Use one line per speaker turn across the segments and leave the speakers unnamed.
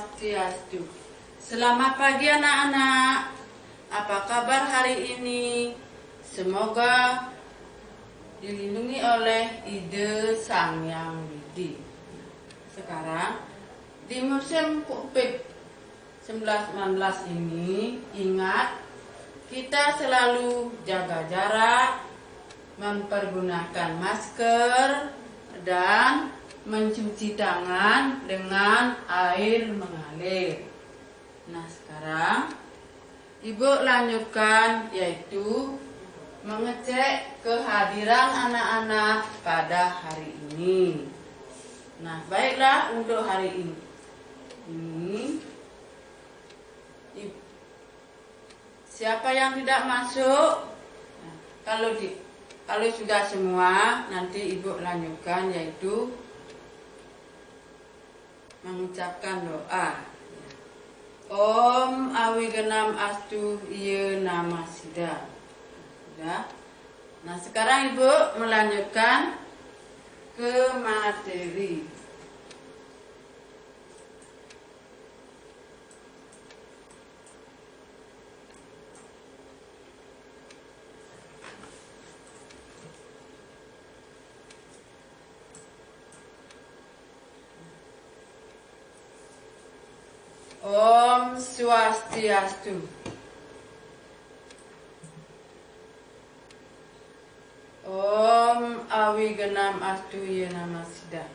Swastiastu. Selamat pagi anak-anak. Apa kabar hari ini? Semoga dilindungi oleh Ide Sang Yang Widi. Sekarang di musim Covid 19 ini, ingat kita selalu jaga jarak, mempergunakan masker, dan mencuci tangan dengan air mengalir. Nah, sekarang Ibu lanjutkan, yaitu mengecek kehadiran anak-anak pada hari ini. Nah, baiklah untuk hari ini. Siapa yang tidak masuk? Nah, kalau sudah semua, nanti Ibu lanjutkan, yaitu mengucapkan doa. Om Awigenam Astu Iye Nama Sida. Sudah. Nah, sekarang Ibu melanjutkan ke materi. Om Swastiastu. Om Awigenam Astu Iye Nama Sida.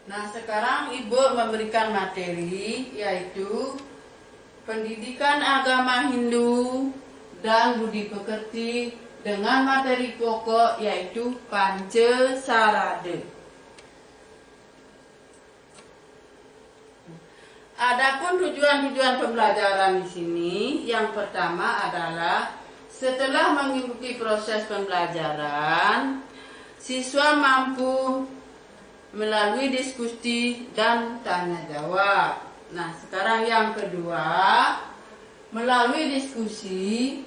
Nah, sekarang Ibu memberikan materi, yaitu pendidikan agama Hindu dan budi pekerti dengan materi pokok, yaitu Pancasarada. Adapun tujuan-tujuan pembelajaran di sini, yang pertama adalah setelah mengikuti proses pembelajaran, siswa mampu melalui diskusi dan tanya jawab. Nah, sekarang yang kedua, melalui diskusi,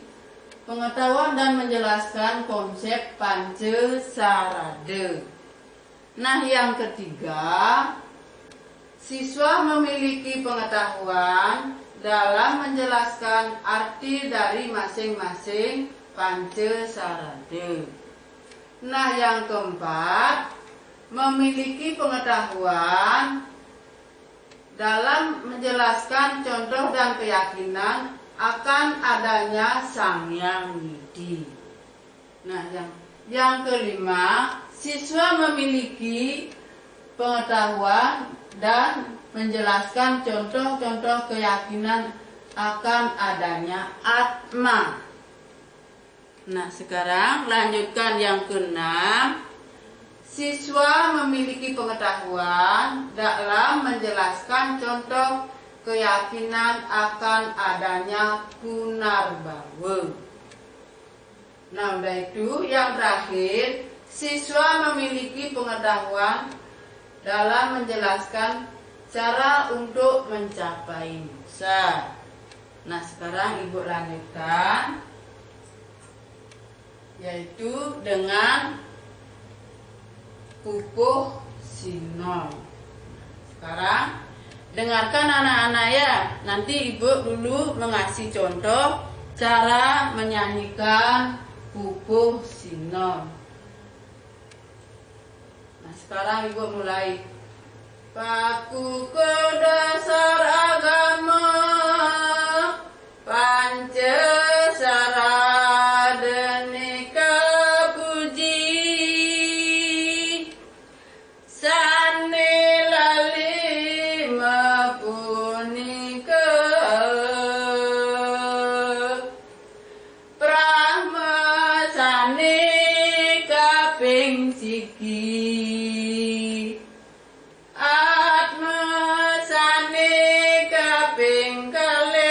pengetahuan dan menjelaskan konsep Pancasarada. Nah, yang ketiga, siswa memiliki pengetahuan dalam menjelaskan arti dari masing-masing Pancasarada. Nah, yang keempat, memiliki pengetahuan dalam menjelaskan contoh dan keyakinan akan adanya Sang Yang Widi. Nah, yang kelima, siswa memiliki pengetahuan dan menjelaskan contoh-contoh keyakinan akan adanya Atma. Nah, sekarang lanjutkan yang keenam. Siswa memiliki pengetahuan dalam menjelaskan contoh keyakinan akan adanya Punarbawa. Nah, udah itu yang terakhir, siswa memiliki pengetahuan dalam menjelaskan cara untuk mencapai muksa. Nah, sekarang Ibu lanjutkan, yaitu dengan pupuh sino. Sekarang dengarkan anak-anak ya. Nanti Ibu dulu mengasih contoh cara menyanyikan pupuh sino. Nah, sekarang Ibu mulai. Paku ke dasar agama Pancasarada nika puji sane lali mapunika prahma sane kaping siki Atma sane kaping kalih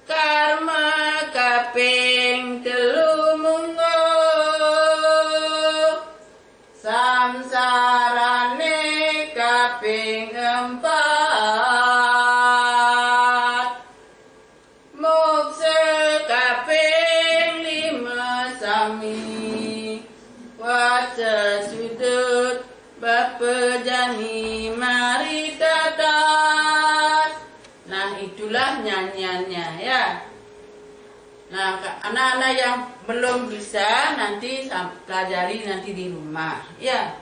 karma kaping telu munggo samsarane kaping empat moksa kaping lima sami waca sudut Bapa Jani mari tatas. Nah, itulah nyanyiannya ya. Nah, anak-anak yang belum bisa nanti pelajari nanti di rumah ya.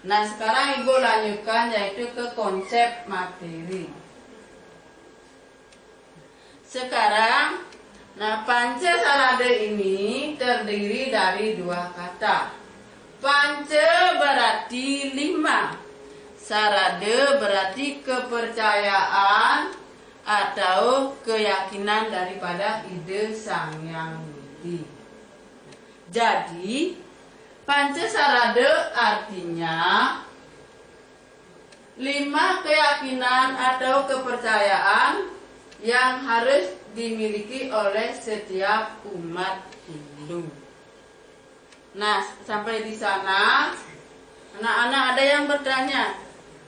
Nah, sekarang Ibu lanjutkan yaitu ke konsep materi. Sekarang, nah panca sarade ini terdiri dari dua kata. Panca berarti 5. Sarade berarti kepercayaan atau keyakinan daripada ide Sang Hyang Widi. Jadi, panca sarade artinya 5 keyakinan atau kepercayaan yang harus dimiliki oleh setiap umat Hindu. Nah, sampai di sana, anak-anak ada yang bertanya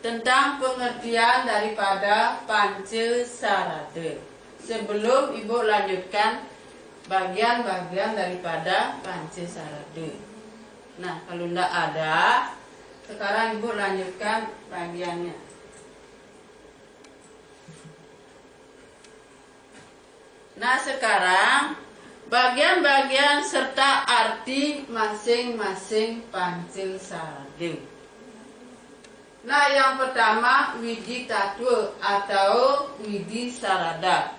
tentang pengertian daripada panca sarade. Sebelum Ibu lanjutkan bagian-bagian daripada panca sarade. Nah, kalau tidak ada, sekarang Ibu lanjutkan bagiannya. Nah, sekarang bagian-bagian serta arti masing-masing panca sarade. Nah, yang pertama Widi Tatwa atau Widi Sarada.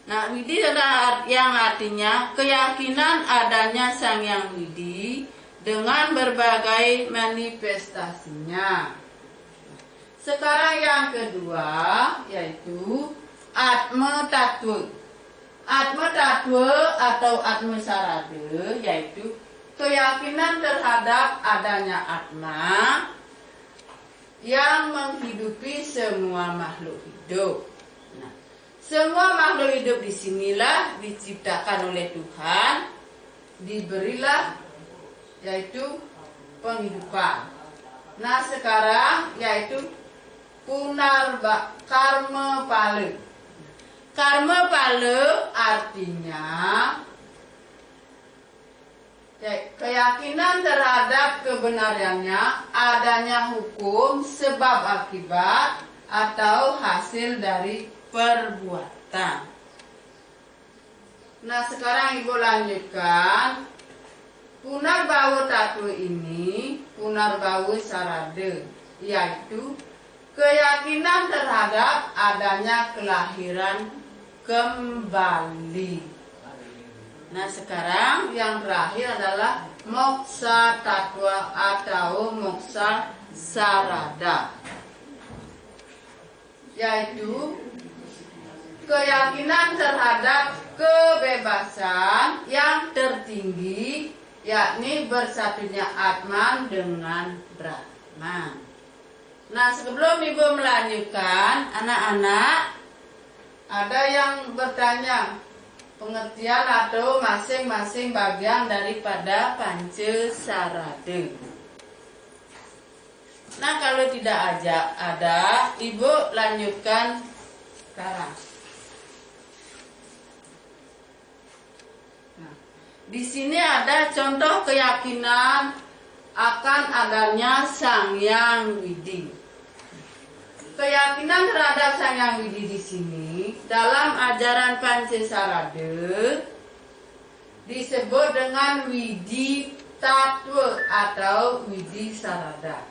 Nah, Widi adalah yang artinya keyakinan adanya Sang Hyang Widi dengan berbagai manifestasinya. Sekarang yang kedua yaitu Atma Tatwa. Atma Tatwa atau Atma Sarade yaitu keyakinan terhadap adanya Atma yang menghidupi semua makhluk hidup. Nah, semua makhluk hidup disinilah diciptakan oleh Tuhan, diberilah yaitu penghidupan. Nah, sekarang yaitu karma pala. Karma pala artinya keyakinan terhadap kebenarannya adanya hukum sebab akibat atau hasil dari perbuatan. Nah, sekarang Ibu lanjutkan. Punarbawa Tatwa ini Punarbawa Sarade, yaitu keyakinan terhadap adanya kelahiran kembali. Nah, sekarang yang terakhir adalah Moksa Tatwa atau Moksa Sarada, yaitu keyakinan terhadap kebebasan yang tertinggi, yakni bersatunya Atman dengan Brahman. Nah, sebelum Ibu melanjutkan, anak-anak ada yang bertanya pengertian atau masing-masing bagian daripada panca sarade. Nah, kalau tidak ada, Ibu lanjutkan sekarang. Nah, di sini ada contoh keyakinan akan adanya Sang Hyang Widi. Keyakinan terhadap Sang Hyang Widi di sini dalam ajaran panca sarade disebut dengan Widi Tatwa atau Widi Sarada.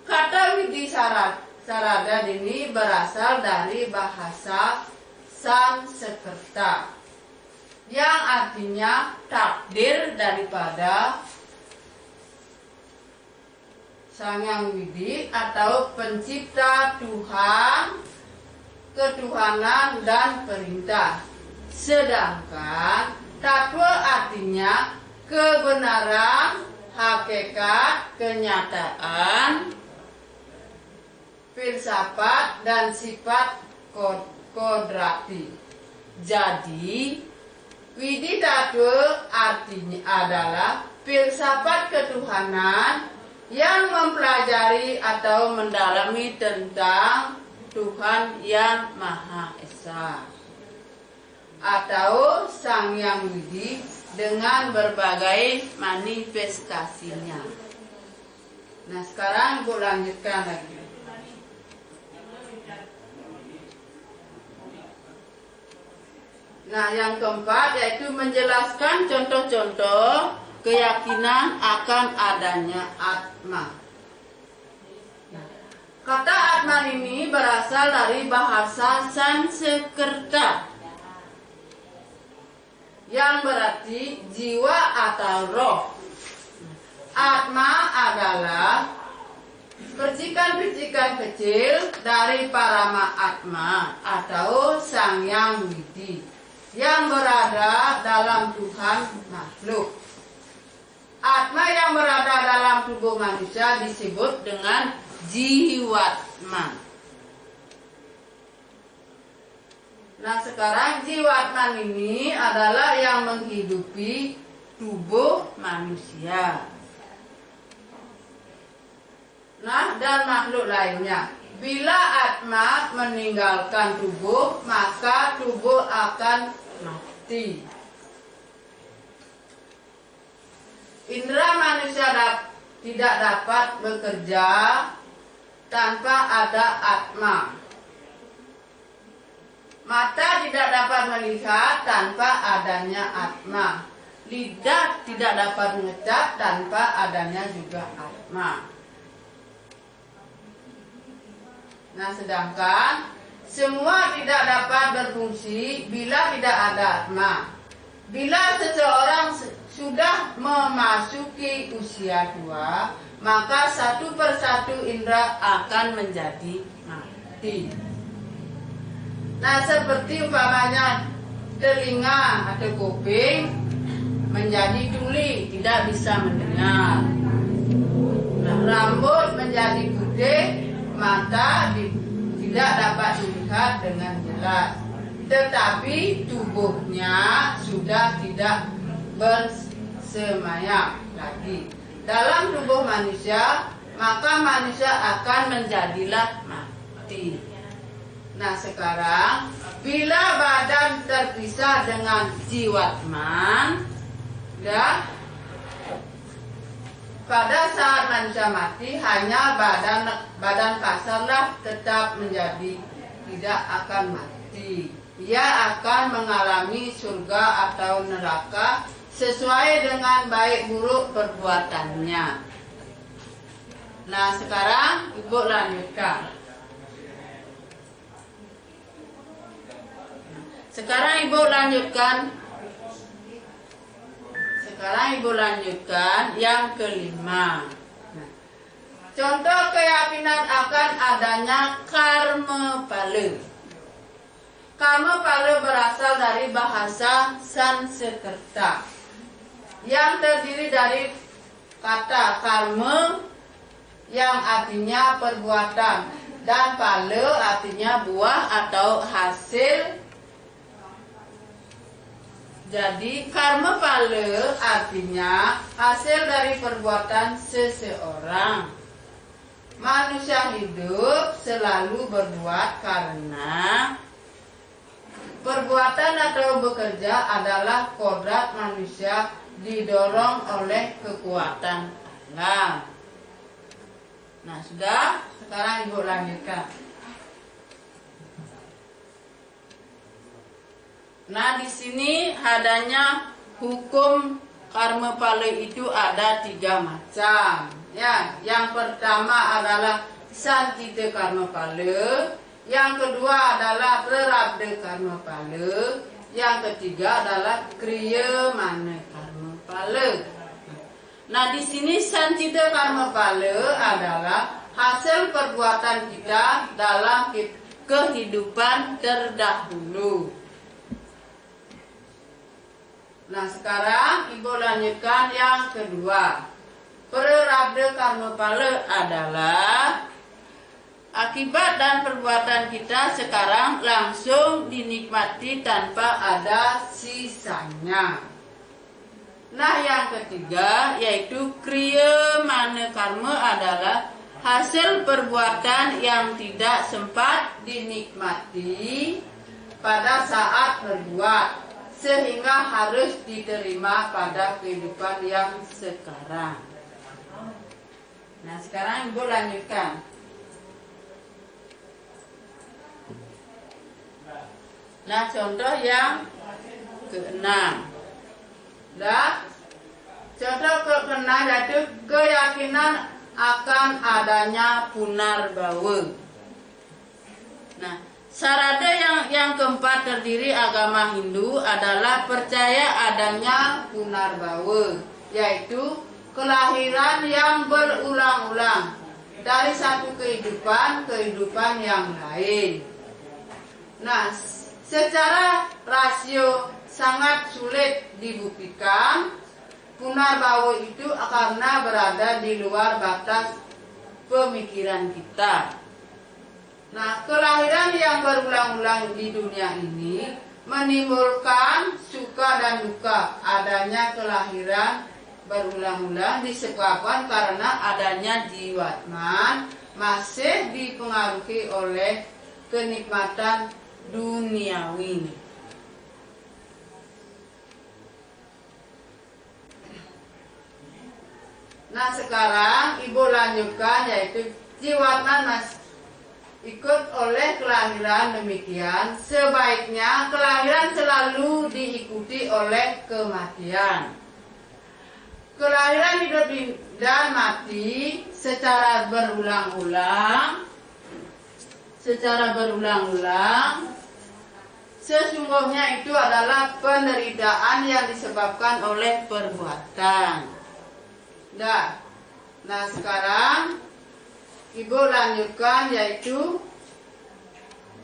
Kata Widi Sarada ini berasal dari bahasa Sanskerta yang artinya takdir daripada Sang Hyang Widi atau pencipta Tuhan, ketuhanan dan perintah. Sedangkan Tatwa artinya kebenaran, hakikat, kenyataan, filsafat dan sifat kodrati. Jadi Widi Tatwa artinya adalah filsafat ketuhanan yang mempelajari atau mendalami tentang Tuhan yang Maha Esa atau Sang Hyang Widi dengan berbagai manifestasinya. Nah, sekarang Ibu lanjutkan lagi. Nah, yang keempat yaitu menjelaskan contoh-contoh keyakinan akan adanya Atma. Kata Atman ini berasal dari bahasa Sanskerta yang berarti jiwa atau roh. Atma adalah percikan-percikan kecil dari Parama Atma atau Sang Yang Widi yang berada dalam Tuhan makhluk. Atma yang berada dalam tubuh manusia disebut dengan Jiwatman. Nah, sekarang Jiwatman ini adalah yang menghidupi tubuh manusia. Nah, dan makhluk lainnya. Bila Atma meninggalkan tubuh, maka tubuh akan mati. Indra manusia tidak dapat bekerja tanpa ada Atma. Mata tidak dapat melihat tanpa adanya Atma. Lidah tidak dapat mengecap tanpa adanya juga Atma. Nah, sedangkan semua tidak dapat berfungsi bila tidak ada Atma. Bila seseorang sudah memasuki usia tua, maka satu persatu indera akan menjadi mati. Nah, seperti umpamanya telinga atau kuping menjadi tuli, tidak bisa mendengar. Nah, rambut menjadi putih, mata tidak dapat dilihat dengan jelas. Tetapi tubuhnya sudah tidak bersemayam lagi dalam tubuh manusia, maka manusia akan menjadilah mati. Nah, sekarang bila badan terpisah dengan Jiwatman, ya, pada saat manusia mati hanya badan kasarlah tetap menjadi, tidak akan mati. Ia akan mengalami surga atau neraka sesuai dengan baik buruk perbuatannya. Nah, sekarang Ibu lanjutkan. Sekarang Ibu lanjutkan yang kelima. Contoh keyakinan akan adanya karma pala. Karma pala berasal dari bahasa Sanskerta yang terdiri dari kata karma yang artinya perbuatan dan pala artinya buah atau hasil. Jadi karma pala artinya hasil dari perbuatan seseorang. Manusia hidup selalu berbuat karena perbuatan atau bekerja adalah kodrat manusia didorong oleh kekuatan Allah. Nah, sudah, sekarang Ibu lanjutkan. Nah, di sini adanya hukum karma pala itu ada 3 macam. Ya, yang pertama adalah santita karma pala, yang kedua adalah prarabdha karma pala, yang ketiga adalah kriya mana karma pala. Nah, di sini santita karma pala adalah hasil perbuatan kita dalam kehidupan terdahulu. Nah, sekarang Ibu lanjutkan yang kedua. Prarabdha karma pala adalah akibat dan perbuatan kita sekarang langsung dinikmati tanpa ada sisanya. Nah, yang ketiga yaitu kriya mana karma adalah hasil perbuatan yang tidak sempat dinikmati pada saat berbuat, sehingga harus diterima pada kehidupan yang sekarang. Nah, sekarang Ibu lanjutkan. Nah, contoh yang keenam. Nah, contoh keenam yaitu keyakinan akan adanya punarbawa. Nah, sarada yang keempat terdiri agama Hindu adalah percaya adanya punarbawa, yaitu kelahiran yang berulang-ulang dari satu kehidupan yang lain. Nah, secara rasio sangat sulit dibuktikan punarbawa itu karena berada di luar batas pemikiran kita. Nah, kelahiran yang berulang-ulang di dunia ini menimbulkan suka dan duka. Adanya kelahiran berulang-ulang disebabkan karena adanya jiwatman masih dipengaruhi oleh kenikmatan duniawi. Nah, sekarang Ibu lanjutkan, yaitu jiwatman ikut oleh kelahiran demikian. Sebaiknya kelahiran selalu diikuti oleh kematian. Kelahiran, hidup dan mati secara berulang-ulang sesungguhnya itu adalah penderitaan yang disebabkan oleh perbuatan. Nah, sekarang Ibu lanjutkan, yaitu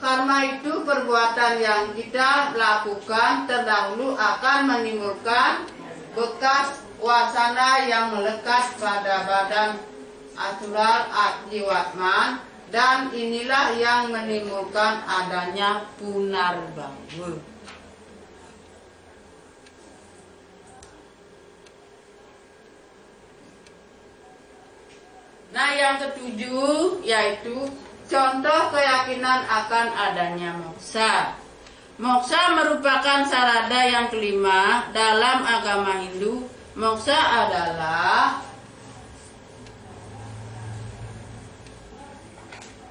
karma itu perbuatan yang kita lakukan terdahulu akan menimbulkan bekas wasana yang melekat pada badan asural jiwatman, dan inilah yang menimbulkan adanya punarbawa. Nah, yang ketujuh yaitu contoh keyakinan akan adanya moksa. Moksa merupakan sarada yang kelima dalam agama Hindu. Moksa adalah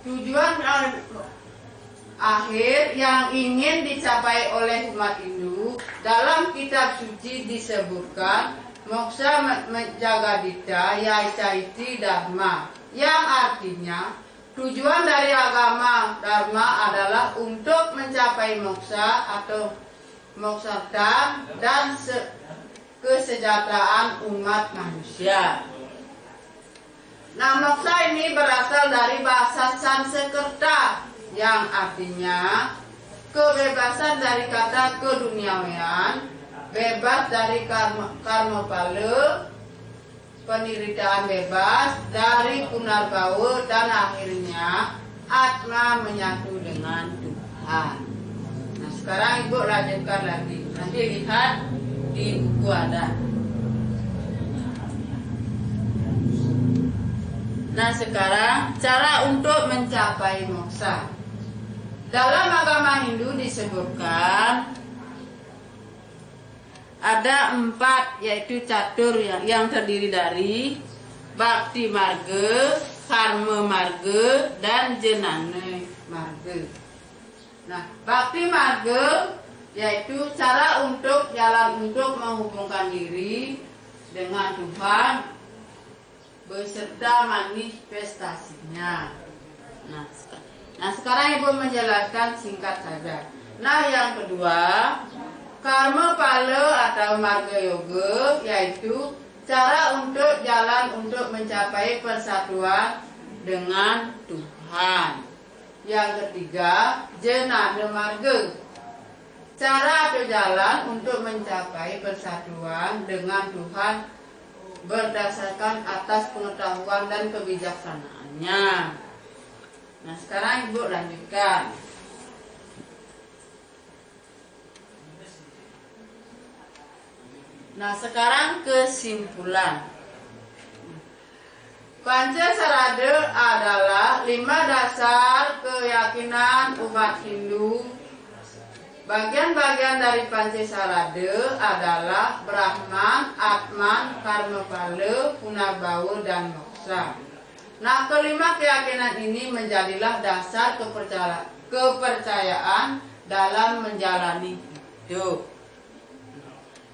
tujuan akhir yang ingin dicapai oleh umat Hindu. Dalam kitab suci disebutkan moksa menjagadita yaitaiti dharma, yang artinya tujuan dari agama dharma adalah untuk mencapai moksa atau moksarta dan kesejahteraan umat manusia. Nah, moksa ini berasal dari bahasa Sanskerta yang artinya kebebasan dari kata keduniawian, bebas dari karma pala, penderitaan bebas dari punarbawa, dan akhirnya atma menyatu dengan Tuhan. Nah, sekarang Ibu lanjutkan lagi. Nanti lihat di buku ada. Nah, sekarang cara untuk mencapai moksa. Dalam agama Hindu disebutkan ada 4, yaitu catur yang terdiri dari Bhakti Marga, Karma Marga, dan Jnana Marga. Nah, Bhakti Marga yaitu cara untuk jalan untuk menghubungkan diri dengan Tuhan beserta manifestasinya. Nah, sekarang Ibu menjelaskan singkat saja. Nah, yang kedua, karma pala atau marga yoga yaitu cara untuk jalan untuk mencapai persatuan dengan Tuhan. Yang ketiga, jnana marga, cara atau jalan untuk mencapai persatuan dengan Tuhan berdasarkan atas pengetahuan dan kebijaksanaannya. Nah, sekarang Ibu lanjutkan. Nah, sekarang kesimpulan. Pancasarada adalah 5 dasar keyakinan umat Hindu Bagian-bagian dari Pancesarada adalah Brahman, Atman, Karmapala, Punarbawa, dan Moksa. Nah, kelima keyakinan ini menjadilah dasar kepercayaan dalam menjalani hidup.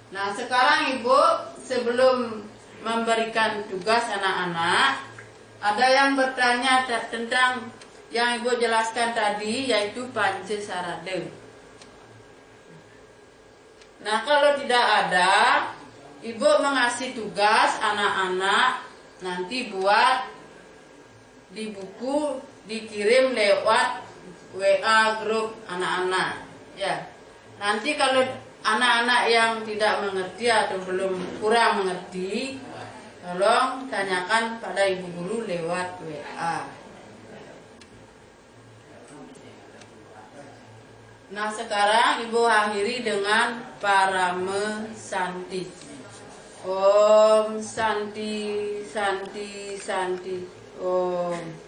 Nah, sekarang Ibu sebelum memberikan tugas anak-anak, ada yang bertanya tentang yang Ibu jelaskan tadi, yaitu Pancesarada. Nah, kalau tidak ada, Ibu mengasih tugas anak-anak nanti buat di buku, dikirim lewat WA grup anak-anak. Ya, nanti kalau anak-anak yang tidak mengerti atau kurang mengerti, tolong tanyakan pada ibu guru lewat WA. Nah, sekarang Ibu akhiri dengan Parama Santi. Om Santi, Santi, Santi. Om.